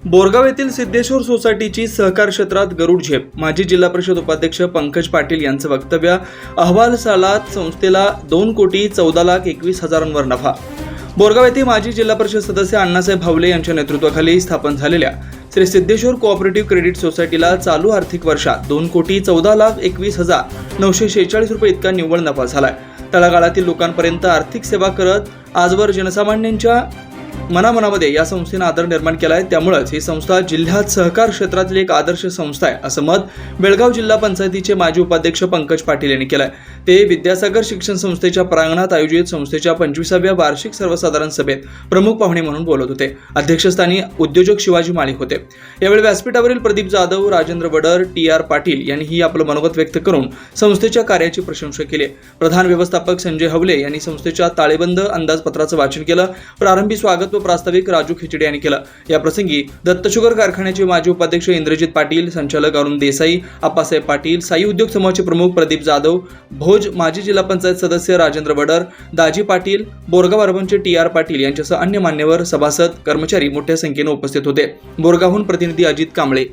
बोरगाव येथील सिद्धेश्वर सोसायटीची सहकार क्षेत्रात गरुड झेप. माजी जिल्हा परिषद उपाध्यक्ष पंकज पाटील यांचं वक्तव्य. अहवाल सालात संस्थेला 2,14,21,000 नफा. बोरगाव येथे माजी जिल्हा परिषद सदस्य अण्णासाहेब भावले यांच्या नेतृत्वाखाली स्थापन झालेल्या श्री सिद्धेश्वर कोऑपरेटिव्ह क्रेडिट सोसायटीला चालू आर्थिक वर्षात 2,14,21,946 रुपये इतका निव्वळ नफा झालाय. तळागाळातील लोकांपर्यंत आर्थिक सेवा करत आजवर जनसामान्यांच्या मनामध्ये या संस्थेनं आदर निर्माण केला आहे. त्यामुळेच ही संस्था जिल्ह्यात सहकार क्षेत्रातील एक आदर्श संस्था आहे, असं मत बेळगाव जिल्हा पंचायतीचे माजी उपाध्यक्ष पंकज पाटील यांनी केलं आहे. ते विद्यासागर शिक्षण संस्थेच्या प्रांगणात आयोजित संस्थेच्या 25व्या वार्षिक सर्वसाधारण सभेत प्रमुख पाहुणे म्हणून बोलत होते. अध्यक्षस्थानी उद्योजक शिवाजी माळिक होते. यावेळी व्यासपीठावरील प्रदीप जाधव, राजेंद्र वडर, टी.आर. पाटील यांनीही आपलं मनोगत व्यक्त करून संस्थेच्या कार्याची प्रशंसा केली. प्रधान व्यवस्थापक संजय हवले यांनी संस्थेच्या ताळेबंद अंदाजपत्राचं वाचन केलं. प्रारंभी स्वागत व प्रास्ताविक राजू खिचडे यांनी केलं. या प्रसंगी दत्त शुगर कारखान्याचे माजी उपाध्यक्ष इंद्रजित पाटील, संचालक अरुण देसाई, आप्पासाहेब पाटील, साई उद्योग समूहाचे प्रमुख प्रदीप जाधव, भोज माजी जिल्हा पंचायत सदस्य राजेंद्र वडर, दाजी पाटील, बोरगाव अर्बनचे टी.आर. पाटील यांच्यासह अन्य मान्यवर, सभासद, कर्मचारी मोठ्या संख्येने उपस्थित होते. बोरगावहून प्रतिनिधी अजित कांबळे.